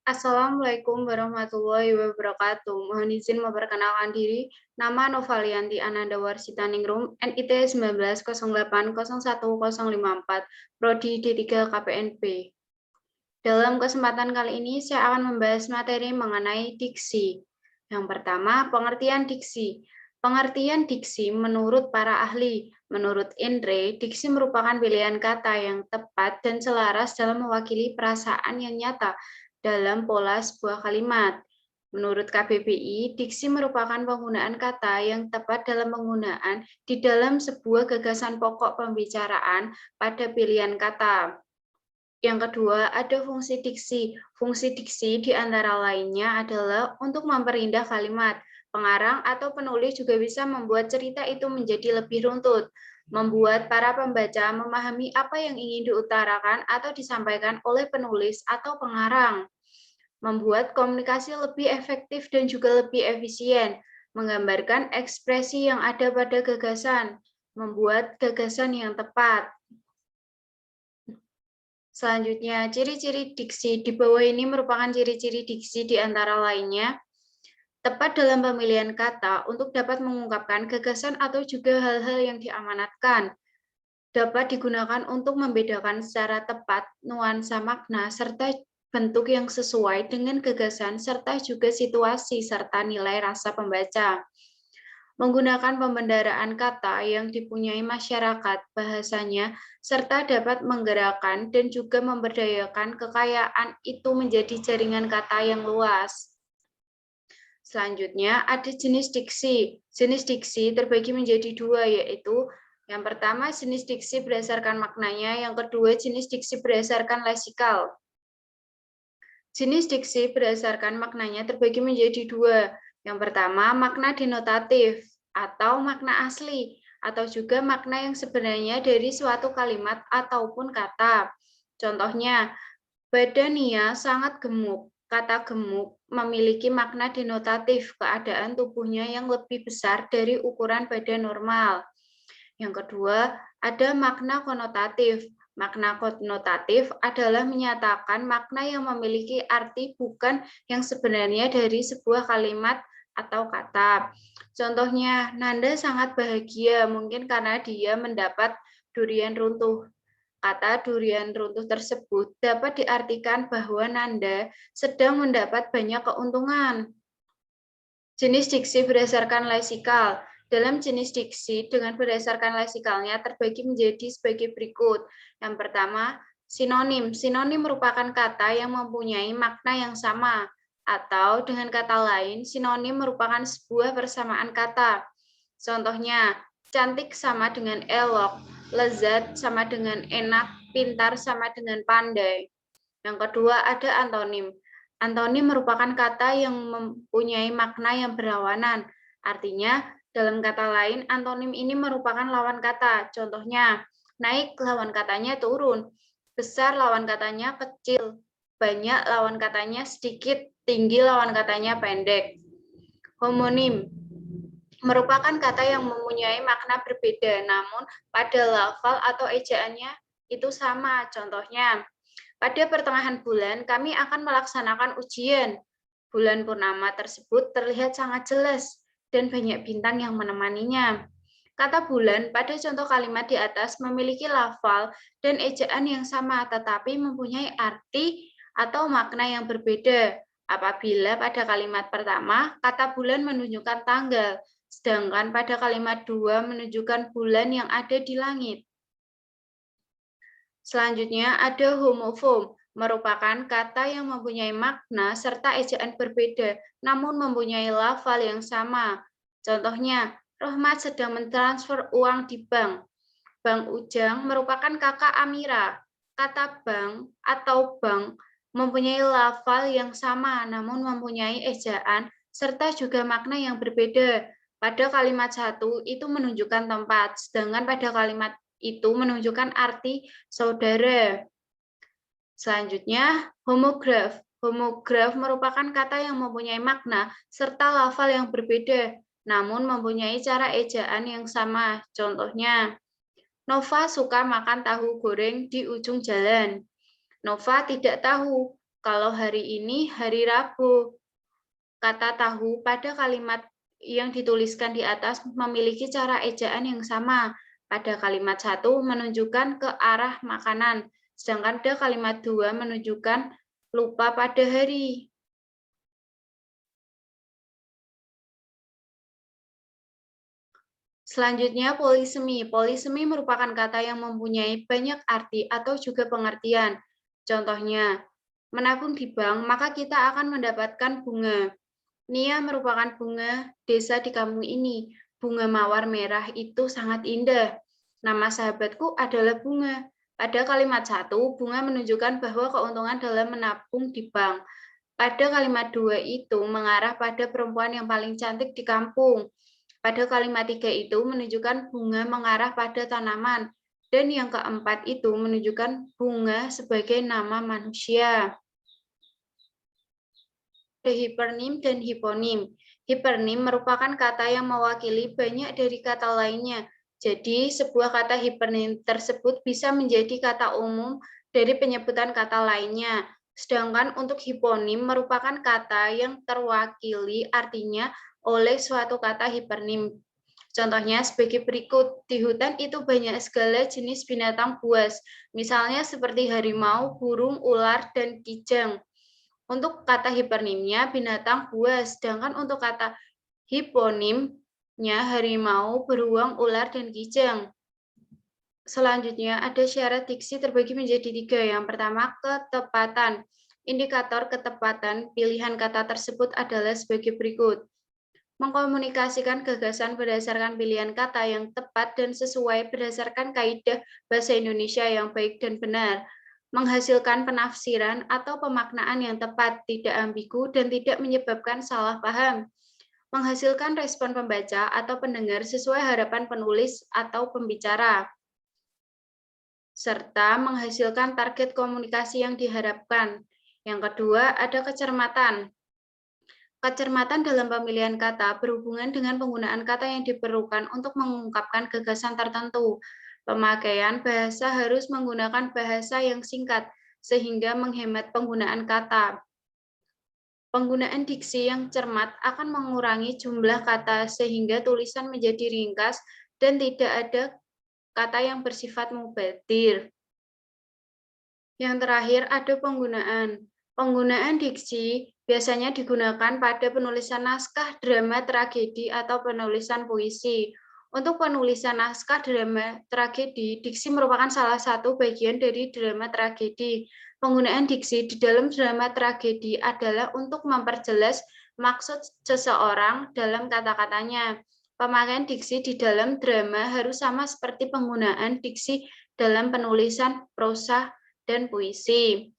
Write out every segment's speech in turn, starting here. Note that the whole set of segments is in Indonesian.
Assalamualaikum warahmatullahi wabarakatuh. Mohon izin memperkenalkan diri. Nama Novalianti Ananda Warsitaningrum, NIT 19080104, Prodi D3 KPNP. Dalam kesempatan kali ini, saya akan membahas materi mengenai diksi. Yang pertama, pengertian diksi. Pengertian diksi menurut para ahli. Menurut Indre, diksi merupakan pilihan kata yang tepat dan selaras dalam mewakili perasaan yang nyata dalam pola sebuah kalimat. Menurut KBBI, diksi merupakan penggunaan kata yang tepat dalam penggunaan di dalam sebuah gagasan pokok pembicaraan pada pilihan kata. Yang kedua, ada fungsi diksi. Fungsi diksi di antara lainnya adalah untuk memperindah kalimat. Pengarang atau penulis juga bisa membuat cerita itu menjadi lebih runtut, membuat para pembaca memahami apa yang ingin diutarakan atau disampaikan oleh penulis atau pengarang, membuat komunikasi lebih efektif dan juga lebih efisien, menggambarkan ekspresi yang ada pada gagasan, membuat gagasan yang tepat. Selanjutnya, ciri-ciri diksi. Di bawah ini merupakan ciri-ciri diksi di antara lainnya. Tepat dalam pemilihan kata untuk dapat mengungkapkan gagasan atau juga hal-hal yang diamanatkan. Dapat digunakan untuk membedakan secara tepat nuansa makna serta bentuk yang sesuai dengan gagasan serta juga situasi serta nilai rasa pembaca. Menggunakan pembendaraan kata yang dipunyai masyarakat bahasanya, serta dapat menggerakkan dan juga memberdayakan kekayaan itu menjadi jaringan kata yang luas. Selanjutnya, ada jenis diksi. Jenis diksi terbagi menjadi dua, yaitu yang pertama jenis diksi berdasarkan maknanya, yang kedua jenis diksi berdasarkan leksikal. Jenis diksi berdasarkan maknanya terbagi menjadi dua. Yang pertama, makna denotatif atau makna asli, atau juga makna yang sebenarnya dari suatu kalimat ataupun kata. Contohnya, badania sangat gemuk. Kata gemuk memiliki makna denotatif, keadaan tubuhnya yang lebih besar dari ukuran badan normal. Yang kedua, ada makna konotatif. Makna konotatif adalah menyatakan makna yang memiliki arti bukan yang sebenarnya dari sebuah kalimat atau kata. Contohnya, Nanda sangat bahagia mungkin karena dia mendapat durian runtuh. Kata durian runtuh tersebut dapat diartikan bahwa Nanda sedang mendapat banyak keuntungan. Jenis diksi berdasarkan leksikal. Dalam jenis diksi dengan berdasarkan leksikalnya terbagi menjadi sebagai berikut. Yang pertama, sinonim. Sinonim merupakan kata yang mempunyai makna yang sama. Atau dengan kata lain, sinonim merupakan sebuah persamaan kata. Contohnya, cantik sama dengan elok, lezat sama dengan enak, pintar sama dengan pandai. Yang kedua, ada antonim. Antonim merupakan kata yang mempunyai makna yang berlawanan. Artinya, dalam kata lain, antonim ini merupakan lawan kata. Contohnya, naik lawan katanya turun, besar lawan katanya kecil, banyak lawan katanya sedikit, tinggi lawan katanya pendek. Homonim merupakan kata yang mempunyai makna berbeda, namun pada lafal atau ejaannya itu sama. Contohnya, pada pertengahan bulan kami akan melaksanakan ujian. Bulan purnama tersebut terlihat sangat jelas dan banyak bintang yang menemaninya. Kata bulan pada contoh kalimat di atas memiliki lafal dan ejaan yang sama tetapi mempunyai arti atau makna yang berbeda. Apabila pada kalimat pertama kata bulan menunjukkan tanggal, sedangkan pada kalimat dua menunjukkan bulan yang ada di langit. Selanjutnya ada homofom, merupakan kata yang mempunyai makna serta ejaan berbeda, namun mempunyai lafal yang sama. Contohnya, Rohmat sedang mentransfer uang di bank. Bang Ujang merupakan kakak Amira. Kata bank atau bank mempunyai lafal yang sama, namun mempunyai ejaan serta juga makna yang berbeda. Pada kalimat satu itu menunjukkan tempat, sedangkan pada kalimat itu menunjukkan arti saudara. Selanjutnya, homograf. Homograf merupakan kata yang mempunyai makna serta lafal yang berbeda, namun mempunyai cara ejaan yang sama. Contohnya, Nova suka makan tahu goreng di ujung jalan. Nova tidak tahu Kalau hari ini hari Rabu. Kata tahu pada kalimat yang dituliskan di atas memiliki cara ejaan yang sama. Pada kalimat 1 menunjukkan ke arah makanan, sedangkan pada kalimat 2 menunjukkan lupa pada hari. Selanjutnya, polisemi. Polisemi merupakan kata yang mempunyai banyak arti atau juga pengertian. Contohnya, menabung di bank, maka kita akan mendapatkan bunga. Nia merupakan bunga desa di kampung ini. Bunga mawar merah itu sangat indah. Nama sahabatku adalah Bunga. Pada kalimat 1, Bunga menunjukkan bahwa keuntungan dalam menabung di bank. Pada kalimat 2 itu mengarah pada perempuan yang paling cantik di kampung. Pada kalimat 3 itu menunjukkan bunga mengarah pada tanaman. Dan yang keempat itu menunjukkan bunga sebagai nama manusia. Hipernim dan hiponim. Hipernim merupakan kata yang mewakili banyak dari kata lainnya. Jadi, sebuah kata hipernim tersebut bisa menjadi kata umum dari penyebutan kata lainnya. Sedangkan untuk hiponim merupakan kata yang terwakili artinya oleh suatu kata hipernim. Contohnya sebagai berikut, di hutan itu banyak segala jenis binatang buas, misalnya seperti harimau, burung, ular, dan kijang. Untuk kata hipernimnya binatang buas, sedangkan untuk kata hiponimnya harimau, beruang, ular, dan kijang. Selanjutnya ada syarat diksi terbagi menjadi 3. Yang pertama, ketepatan. Indikator ketepatan pilihan kata tersebut adalah sebagai berikut. Mengkomunikasikan gagasan berdasarkan pilihan kata yang tepat dan sesuai berdasarkan kaidah bahasa Indonesia yang baik dan benar. Menghasilkan penafsiran atau pemaknaan yang tepat, tidak ambigu, dan tidak menyebabkan salah paham. Menghasilkan respon pembaca atau pendengar sesuai harapan penulis atau pembicara. Serta menghasilkan target komunikasi yang diharapkan. Yang kedua, ada kecermatan. Kecermatan dalam pemilihan kata berhubungan dengan penggunaan kata yang diperlukan untuk mengungkapkan gagasan tertentu. Pemakaian bahasa harus menggunakan bahasa yang singkat, sehingga menghemat penggunaan kata. Penggunaan diksi yang cermat akan mengurangi jumlah kata, sehingga tulisan menjadi ringkas dan tidak ada kata yang bersifat mubadir. Yang terakhir ada penggunaan. Penggunaan diksi biasanya digunakan pada penulisan naskah, drama, tragedi, atau penulisan puisi. Untuk penulisan naskah drama tragedi, diksi merupakan salah satu bagian dari drama tragedi. Penggunaan diksi di dalam drama tragedi adalah untuk memperjelas maksud seseorang dalam kata-katanya. Pemakaian diksi di dalam drama harus sama seperti penggunaan diksi dalam penulisan prosa dan puisi.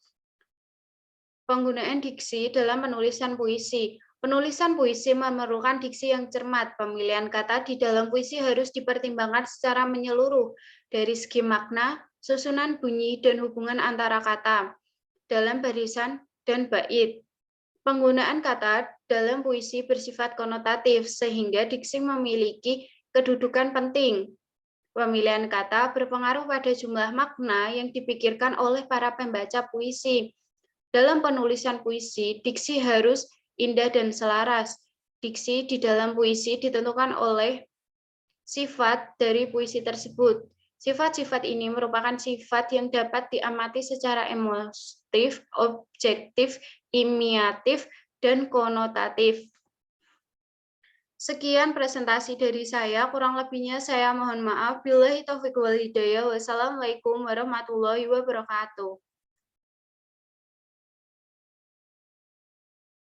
Penggunaan diksi dalam penulisan puisi. Penulisan puisi memerlukan diksi yang cermat. Pemilihan kata di dalam puisi harus dipertimbangkan secara menyeluruh dari segi makna, susunan bunyi, dan hubungan antara kata dalam barisan dan bait. Penggunaan kata dalam puisi bersifat konotatif, sehingga diksi memiliki kedudukan penting. Pemilihan kata berpengaruh pada jumlah makna yang dipikirkan oleh para pembaca puisi. Dalam penulisan puisi, diksi harus indah dan selaras. Diksi di dalam puisi ditentukan oleh sifat dari puisi tersebut. Sifat-sifat ini merupakan sifat yang dapat diamati secara emotif, objektif, imiatif, dan konotatif. Sekian presentasi dari saya, kurang lebihnya saya mohon maaf. Billahi taufiq wal hidayah. Wassalamualaikum warahmatullahi wabarakatuh.